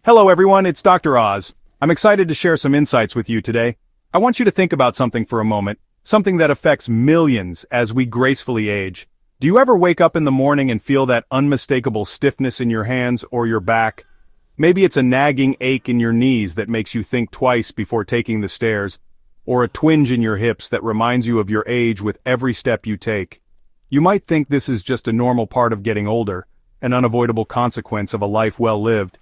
Hello everyone, it's Dr. Oz. I'm excited to share some insights with you today. I want you to think about something for a moment, something that affects millions as we gracefully age. Do you ever wake up in the morning and feel that unmistakable stiffness in your hands or your back? Maybe it's a nagging ache in your knees that makes you think twice before taking the stairs, or a twinge in your hips that reminds you of your age with every step you take. You might think this is just a normal part of getting older, an unavoidable consequence of a life well lived.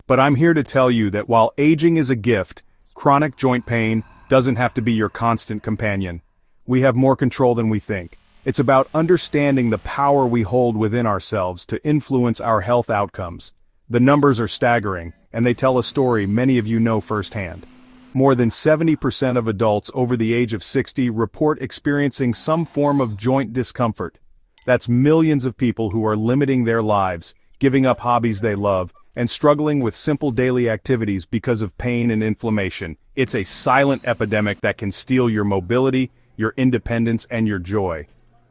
But I'm here to tell you that while aging is a gift, chronic joint pain doesn't have to be your constant companion. We have more control than we think. It's about understanding the power we hold within ourselves to influence our health outcomes. The numbers are staggering, and they tell a story many of you know firsthand. More than 70% of adults over the age of 60 report experiencing some form of joint discomfort. That's millions of people who are limiting their lives, giving up hobbies they love, and struggling with simple daily activities because of pain and inflammation. It's a silent epidemic that can steal your mobility, your independence, and your joy.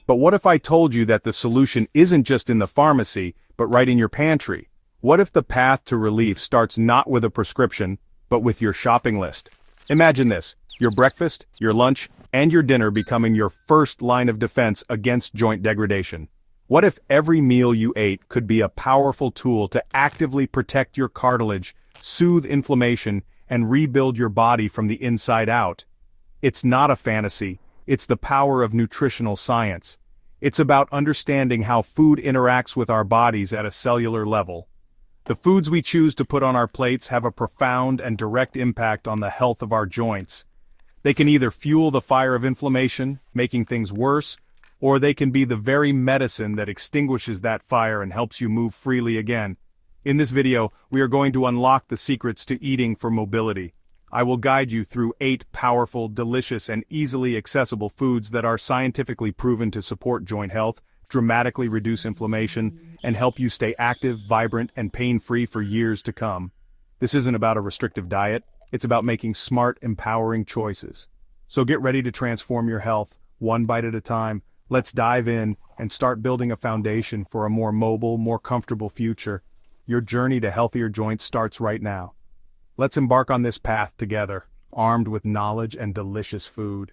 But what if I told you that the solution isn't just in the pharmacy, but right in your pantry? What if the path to relief starts not with a prescription, but with your shopping list? Imagine this: your breakfast, your lunch, and your dinner becoming your first line of defense against joint degradation. What if every meal you ate could be a powerful tool to actively protect your cartilage, soothe inflammation, and rebuild your body from the inside out? It's not a fantasy, it's the power of nutritional science. It's about understanding how food interacts with our bodies at a cellular level. The foods we choose to put on our plates have a profound and direct impact on the health of our joints. They can either fuel the fire of inflammation, making things worse, or they can be the very medicine that extinguishes that fire and helps you move freely again. In this video, we are going to unlock the secrets to eating for mobility. I will guide you through 8 powerful, delicious, and easily accessible foods that are scientifically proven to support joint health, dramatically reduce inflammation, and help you stay active, vibrant, and pain-free for years to come. This isn't about a restrictive diet, it's about making smart, empowering choices. So get ready to transform your health, one bite at a time. Let's dive in and start building a foundation for a more mobile, more comfortable future. Your journey to healthier joints starts right now. Let's embark on this path together, armed with knowledge and delicious food.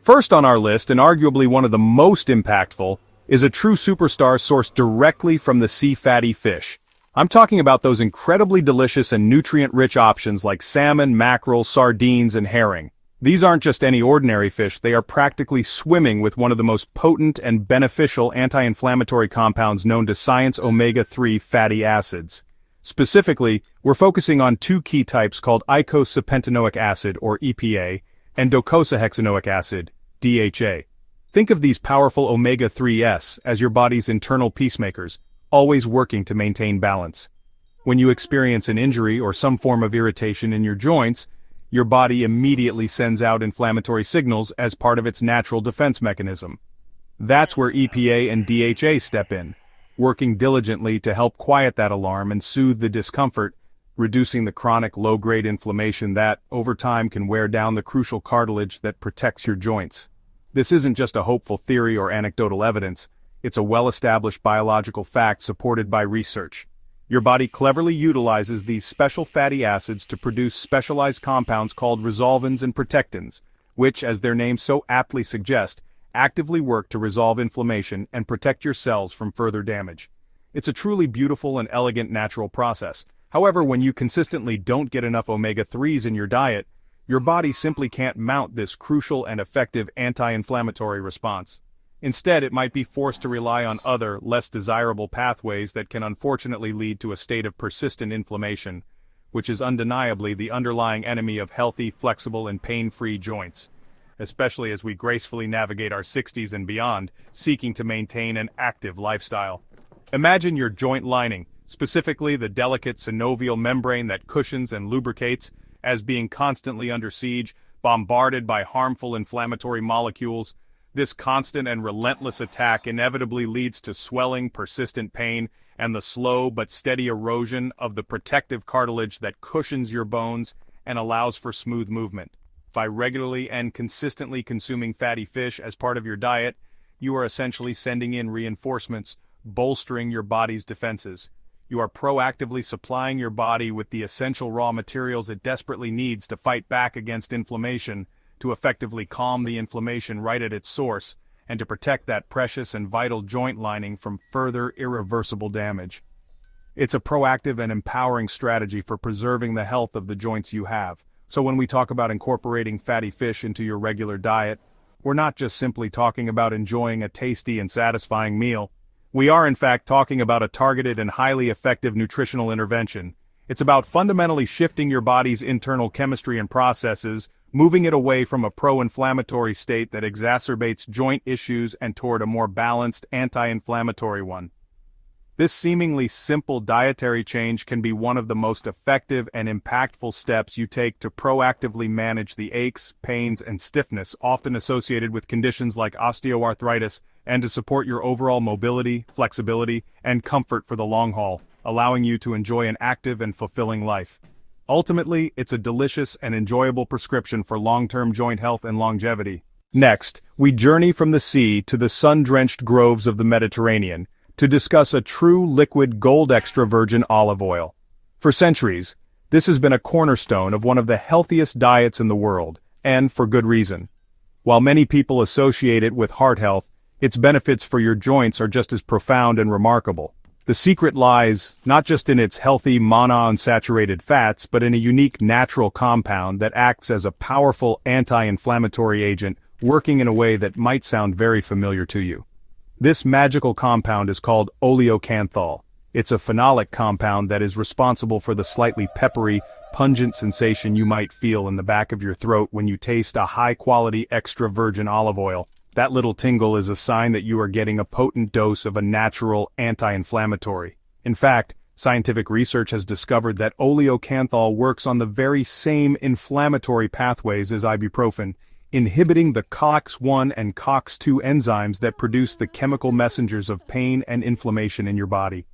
First on our list, and arguably one of the most impactful, is a true superstar sourced directly from the sea fatty fish. I'm talking about those incredibly delicious and nutrient-rich options like salmon, mackerel, sardines, and herring. These aren't just any ordinary fish, they are practically swimming with one of the most potent and beneficial anti-inflammatory compounds known to science: omega-3 fatty acids. Specifically, we're focusing on 2 key types called eicosapentaenoic acid, or EPA, and docosahexaenoic acid, DHA. Think of these powerful omega-3s as your body's internal peacemakers, always working to maintain balance. When you experience an injury or some form of irritation in your joints, your body immediately sends out inflammatory signals as part of its natural defense mechanism. That's where EPA and DHA step in, working diligently to help quiet that alarm and soothe the discomfort, reducing the chronic low-grade inflammation that, over time, can wear down the crucial cartilage that protects your joints. This isn't just a hopeful theory or anecdotal evidence, it's a well-established biological fact supported by research. Your body cleverly utilizes these special fatty acids to produce specialized compounds called resolvins and protectins, which, as their names so aptly suggest, actively work to resolve inflammation and protect your cells from further damage. It's a truly beautiful and elegant natural process. However, when you consistently don't get enough omega-3s in your diet, your body simply can't mount this crucial and effective anti-inflammatory response. Instead, it might be forced to rely on other, less desirable pathways that can unfortunately lead to a state of persistent inflammation, which is undeniably the underlying enemy of healthy, flexible, and pain-free joints, especially as we gracefully navigate our 60s and beyond, seeking to maintain an active lifestyle. Imagine your joint lining, specifically the delicate synovial membrane that cushions and lubricates, as being constantly under siege, bombarded by harmful inflammatory molecules. This constant and relentless attack inevitably leads to swelling, persistent pain, and the slow but steady erosion of the protective cartilage that cushions your bones and allows for smooth movement. By regularly and consistently consuming fatty fish as part of your diet, you are essentially sending in reinforcements, bolstering your body's defenses. You are proactively supplying your body with the essential raw materials it desperately needs to fight back against inflammation, to effectively calm the inflammation right at its source, and to protect that precious and vital joint lining from further irreversible damage. It's a proactive and empowering strategy for preserving the health of the joints you have. So when we talk about incorporating fatty fish into your regular diet, we're not just simply talking about enjoying a tasty and satisfying meal. We are in fact talking about a targeted and highly effective nutritional intervention. It's about fundamentally shifting your body's internal chemistry and processes, moving it away from a pro-inflammatory state that exacerbates joint issues and toward a more balanced anti-inflammatory one. This seemingly simple dietary change can be one of the most effective and impactful steps you take to proactively manage the aches, pains, and stiffness often associated with conditions like osteoarthritis, and to support your overall mobility, flexibility, and comfort for the long haul, allowing you to enjoy an active and fulfilling life. Ultimately, it's a delicious and enjoyable prescription for long-term joint health and longevity. Next, we journey from the sea to the sun-drenched groves of the Mediterranean, to discuss a true liquid gold extra virgin olive oil. For centuries, this has been a cornerstone of one of the healthiest diets in the world, and for good reason. While many people associate it with heart health, its benefits for your joints are just as profound and remarkable. The secret lies not just in its healthy monounsaturated fats, but in a unique natural compound that acts as a powerful anti-inflammatory agent, working in a way that might sound very familiar to you. This magical compound is called oleocanthal. It's a phenolic compound that is responsible for the slightly peppery, pungent sensation you might feel in the back of your throat when you taste a high-quality extra virgin olive oil. That little tingle is a sign that you are getting a potent dose of a natural anti-inflammatory. In fact, scientific research has discovered that oleocanthal works on the very same inflammatory pathways as ibuprofen, inhibiting the COX-1 and COX-2 enzymes that produce the chemical messengers of pain and inflammation in your body.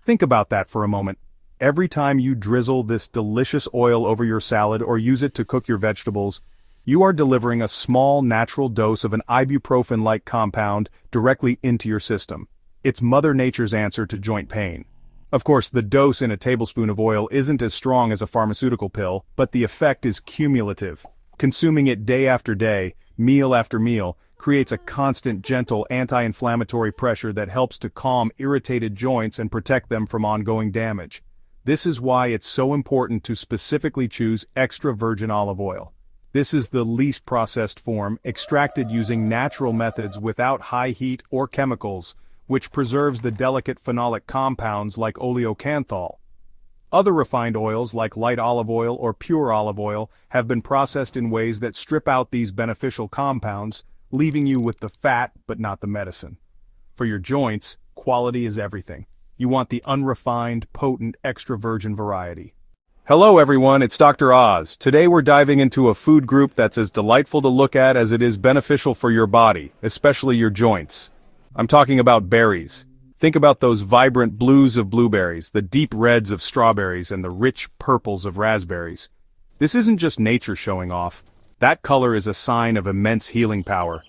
Think about that for a moment. Every time you drizzle this delicious oil over your salad or use it to cook your vegetables, you are delivering a small natural dose of an ibuprofen-like compound directly into your system. It's Mother Nature's answer to joint pain. Of course, the dose in a tablespoon of oil isn't as strong as a pharmaceutical pill, but the effect is cumulative. Consuming it day after day, meal after meal, creates a constant, gentle anti-inflammatory pressure that helps to calm irritated joints and protect them from ongoing damage. This is why it's so important to specifically choose extra virgin olive oil. This is the least processed form, extracted using natural methods without high heat or chemicals, which preserves the delicate phenolic compounds like oleocanthal. Other refined oils like light olive oil or pure olive oil have been processed in ways that strip out these beneficial compounds, leaving you with the fat but not the medicine. For your joints, quality is everything. You want the unrefined, potent, extra virgin variety. Hello everyone, it's Dr. Oz. Today we're diving into a food group that's as delightful to look at as it is beneficial for your body, especially your joints. I'm talking about berries. Think about those vibrant blues of blueberries, the deep reds of strawberries, and the rich purples of raspberries. This isn't just nature showing off. That color is a sign of immense healing power.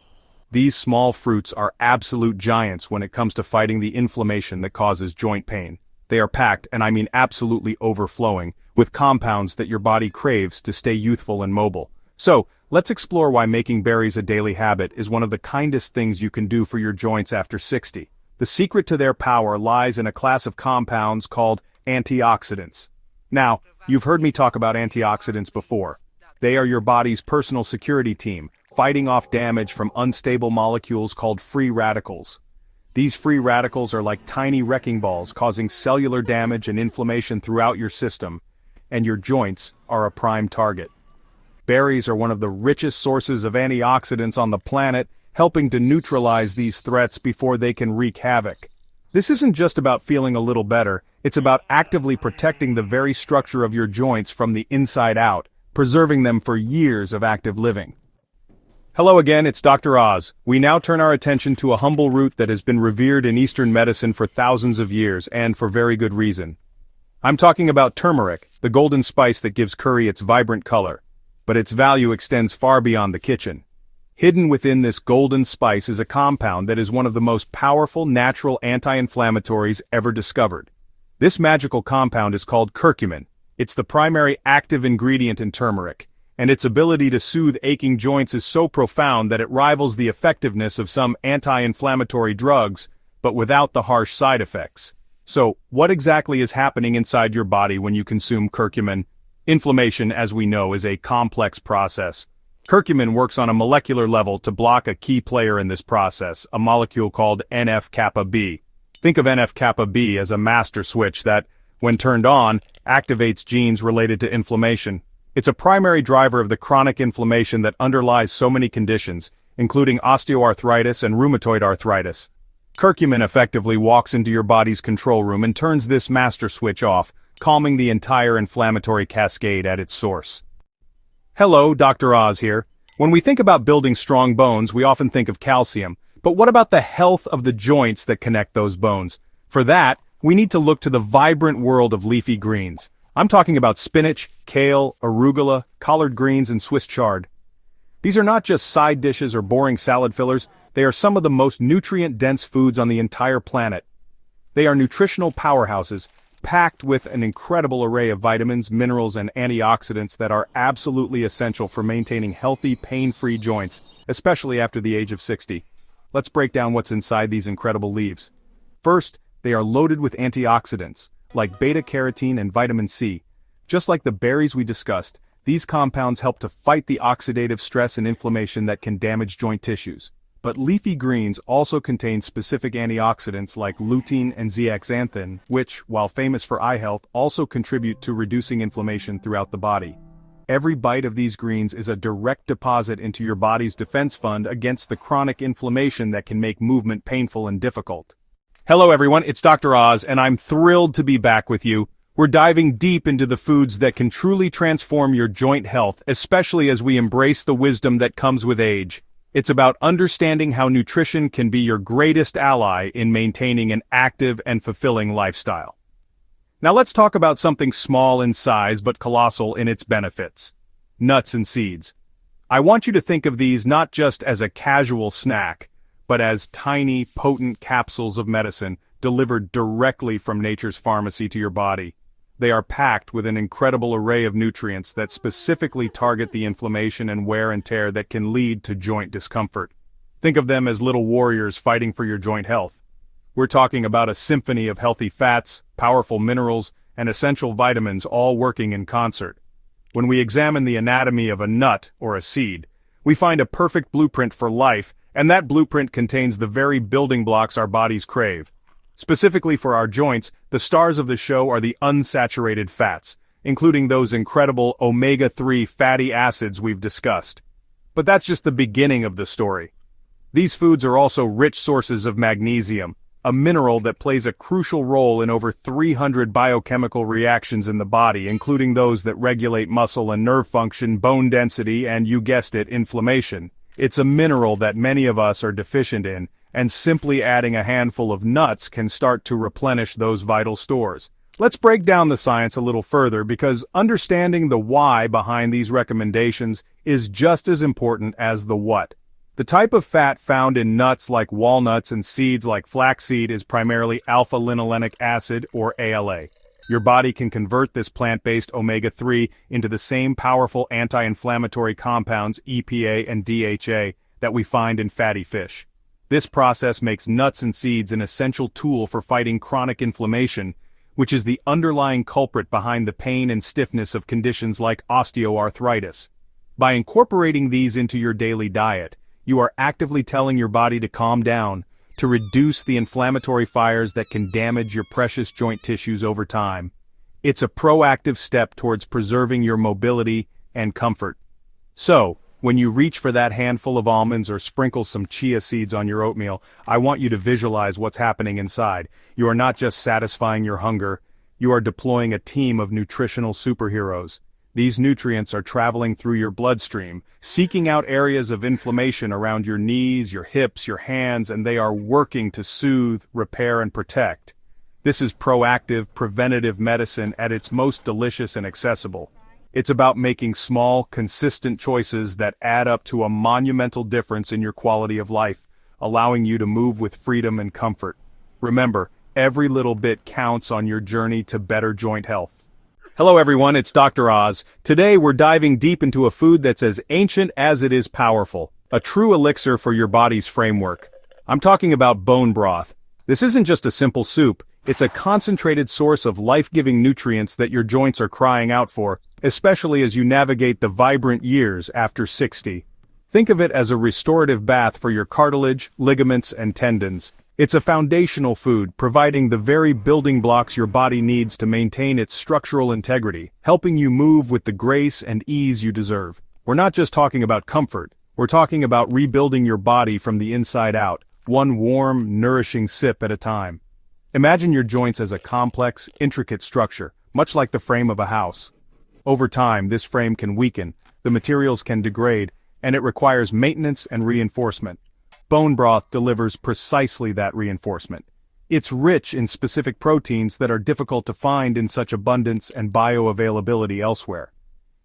These small fruits are absolute giants when it comes to fighting the inflammation that causes joint pain. They are packed, and I mean absolutely overflowing, with compounds that your body craves to stay youthful and mobile. So, let's explore why making berries a daily habit is one of the kindest things you can do for your joints after 60. The secret to their power lies in a class of compounds called antioxidants. Now, you've heard me talk about antioxidants before. They are your body's personal security team, fighting off damage from unstable molecules called free radicals. These free radicals are like tiny wrecking balls causing cellular damage and inflammation throughout your system, and your joints are a prime target. Berries are one of the richest sources of antioxidants on the planet, helping to neutralize these threats before they can wreak havoc. This isn't just about feeling a little better, it's about actively protecting the very structure of your joints from the inside out, preserving them for years of active living. Hello again, it's Dr. Oz. We now turn our attention to a humble root that has been revered in Eastern medicine for thousands of years, and for very good reason. I'm talking about turmeric, the golden spice that gives curry its vibrant color. But its value extends far beyond the kitchen. Hidden within this golden spice is a compound that is one of the most powerful natural anti-inflammatories ever discovered. This magical compound is called curcumin. It's the primary active ingredient in turmeric, and its ability to soothe aching joints is so profound that it rivals the effectiveness of some anti-inflammatory drugs, but without the harsh side effects. So, what exactly is happening inside your body when you consume curcumin? Inflammation, as we know, is a complex process. Curcumin works on a molecular level to block a key player in this process, a molecule called NF-kappa B. Think of NF-kappa B as a master switch that, when turned on, activates genes related to inflammation. It's a primary driver of the chronic inflammation that underlies so many conditions, including osteoarthritis and rheumatoid arthritis. Curcumin effectively walks into your body's control room and turns this master switch off, calming the entire inflammatory cascade at its source. Hello, Dr. Oz here. When we think about building strong bones, we often think of calcium, but what about the health of the joints that connect those bones? For that, we need to look to the vibrant world of leafy greens. I'm talking about spinach, kale, arugula, collard greens, and Swiss chard. These are not just side dishes or boring salad fillers, they are some of the most nutrient-dense foods on the entire planet. They are nutritional powerhouses, packed with an incredible array of vitamins, minerals, and antioxidants that are absolutely essential for maintaining healthy, pain-free joints, especially after the age of 60. Let's break down what's inside these incredible leaves. First, they are loaded with antioxidants, like beta-carotene and vitamin C. Just like the berries we discussed, these compounds help to fight the oxidative stress and inflammation that can damage joint tissues. But leafy greens also contain specific antioxidants like lutein and zeaxanthin, which, while famous for eye health, also contribute to reducing inflammation throughout the body. Every bite of these greens is a direct deposit into your body's defense fund against the chronic inflammation that can make movement painful and difficult. Hello everyone, it's Dr. Oz, and I'm thrilled to be back with you. We're diving deep into the foods that can truly transform your joint health, especially as we embrace the wisdom that comes with age. It's about understanding how nutrition can be your greatest ally in maintaining an active and fulfilling lifestyle. Now let's talk about something small in size but colossal in its benefits. Nuts and seeds. I want you to think of these not just as a casual snack, but as tiny, potent capsules of medicine delivered directly from nature's pharmacy to your body. They are packed with an incredible array of nutrients that specifically target the inflammation and wear and tear that can lead to joint discomfort. Think of them as little warriors fighting for your joint health. We're talking about a symphony of healthy fats, powerful minerals, and essential vitamins all working in concert. When we examine the anatomy of a nut or a seed, we find a perfect blueprint for life, and that blueprint contains the very building blocks our bodies crave. Specifically for our joints, the stars of the show are the unsaturated fats, including those incredible omega-3 fatty acids we've discussed. But that's just the beginning of the story. These foods are also rich sources of magnesium, a mineral that plays a crucial role in over 300 biochemical reactions in the body, including those that regulate muscle and nerve function, bone density, and, you guessed it, inflammation. It's a mineral that many of us are deficient in, and simply adding a handful of nuts can start to replenish those vital stores. Let's break down the science a little further, because understanding the why behind these recommendations is just as important as the what. The type of fat found in nuts like walnuts and seeds like flaxseed is primarily alpha-linolenic acid, or ALA. Your body can convert this plant-based omega-3 into the same powerful anti-inflammatory compounds EPA and DHA that we find in fatty fish. This process makes nuts and seeds an essential tool for fighting chronic inflammation, which is the underlying culprit behind the pain and stiffness of conditions like osteoarthritis. By incorporating these into your daily diet, you are actively telling your body to calm down, to reduce the inflammatory fires that can damage your precious joint tissues over time. It's a proactive step towards preserving your mobility and comfort. So, when you reach for that handful of almonds or sprinkle some chia seeds on your oatmeal, I want you to visualize what's happening inside. You are not just satisfying your hunger, you are deploying a team of nutritional superheroes. These nutrients are traveling through your bloodstream, seeking out areas of inflammation around your knees, your hips, your hands, and they are working to soothe, repair, and protect. This is proactive, preventative medicine at its most delicious and accessible. It's about making small, consistent choices that add up to a monumental difference in your quality of life, allowing you to move with freedom and comfort. Remember, Every little bit counts on your journey to better joint health. Hello everyone, it's Dr. Oz. Today we're diving deep into a food that's as ancient as it is powerful. A true elixir for your body's framework. I'm talking about bone broth. This isn't just a simple soup, it's a concentrated source of life-giving nutrients that your joints are crying out for, especially as you navigate the vibrant years after 60. Think of it as a restorative bath for your cartilage, ligaments, and tendons. It's a foundational food, providing the very building blocks your body needs to maintain its structural integrity, helping you move with the grace and ease you deserve. We're not just talking about comfort, we're talking about rebuilding your body from the inside out, one warm, nourishing sip at a time. Imagine your joints as a complex, intricate structure, much like the frame of a house. Over time, this frame can weaken, the materials can degrade, and it requires maintenance and reinforcement. Bone broth delivers precisely that reinforcement. It's rich in specific proteins that are difficult to find in such abundance and bioavailability elsewhere.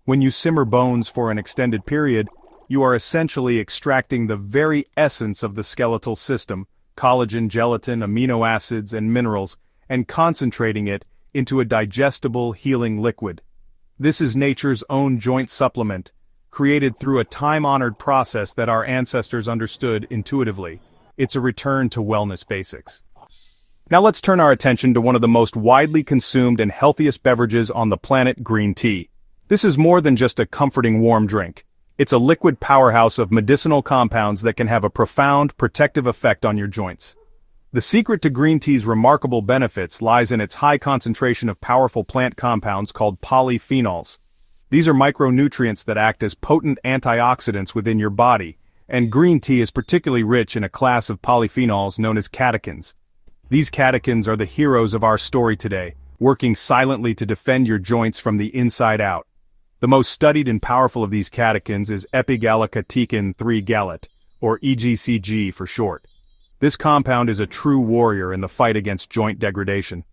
When you simmer bones for an extended period, you are essentially extracting the very essence of the skeletal system, collagen, gelatin, amino acids, and minerals, and concentrating it into a digestible, healing liquid. This is nature's own joint supplement, created through a time-honored process that our ancestors understood intuitively. It's a return to wellness basics. Now let's turn our attention to one of the most widely consumed and healthiest beverages on the planet, green tea. This is more than just a comforting warm drink. It's a liquid powerhouse of medicinal compounds that can have a profound, protective effect on your joints. The secret to green tea's remarkable benefits lies in its high concentration of powerful plant compounds called polyphenols. These are micronutrients that act as potent antioxidants within your body, and green tea is particularly rich in a class of polyphenols known as catechins. These catechins are the heroes of our story today, working silently to defend your joints from the inside out. The most studied and powerful of these catechins is epigallocatechin 3-gallate, or EGCG for short. This compound is a true warrior in the fight against joint degradation.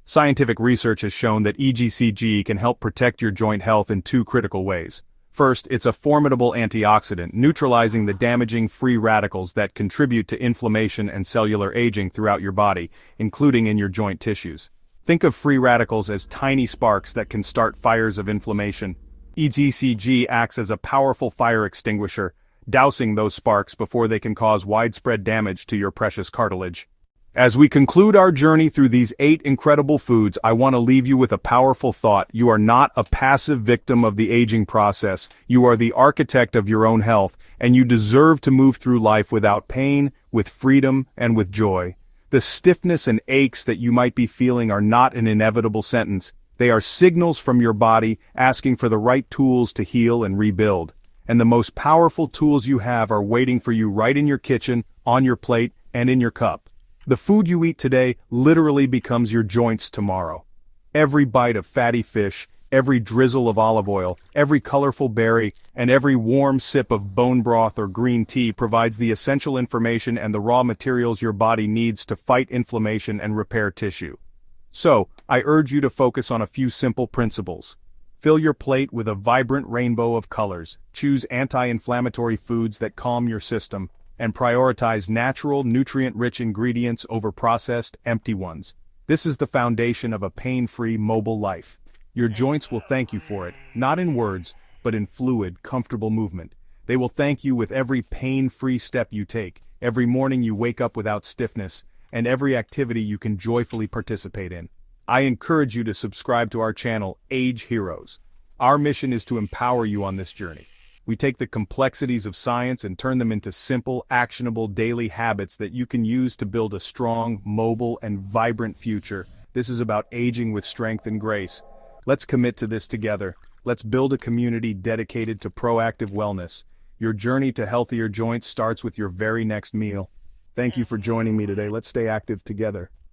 Scientific research has shown that EGCG can help protect your joint health in two critical ways. First, it's a formidable antioxidant, neutralizing the damaging free radicals that contribute to inflammation and cellular aging throughout your body, including in your joint tissues. Think of free radicals as tiny sparks that can start fires of inflammation. EGCG acts as a powerful fire extinguisher, dousing those sparks before they can cause widespread damage to your precious cartilage. As we conclude our journey through these 8 incredible foods, I want to leave you with a powerful thought. You are not a passive victim of the aging process. You are the architect of your own health, and you deserve to move through life without pain, with freedom, and with joy. The stiffness and aches that you might be feeling are not an inevitable sentence. They are signals from your body asking for the right tools to heal and rebuild. And the most powerful tools you have are waiting for you right in your kitchen, on your plate, and in your cup. The food you eat today literally becomes your joints tomorrow. Every bite of fatty fish, every drizzle of olive oil, every colorful berry, and every warm sip of bone broth or green tea provides the essential information and the raw materials your body needs to fight inflammation and repair tissue. So, I urge you to focus on a few simple principles. Fill your plate with a vibrant rainbow of colors, choose anti-inflammatory foods that calm your system, and prioritize natural, nutrient-rich ingredients over processed, empty ones. This is the foundation of a pain-free, mobile life. Your joints will thank you for it, not in words, but in fluid, comfortable movement. They will thank you with every pain-free step you take, every morning you wake up without stiffness, and every activity you can joyfully participate in. I encourage you to subscribe to our channel, AGEHEROES. Our mission is to empower you on this journey. We take the complexities of science and turn them into simple, actionable daily habits that you can use to build a strong, mobile, and vibrant future. This is about aging with strength and grace. Let's commit to this together. Let's build a community dedicated to proactive wellness. Your journey to healthier joints starts with your very next meal. Thank you for joining me today. Let's stay active together.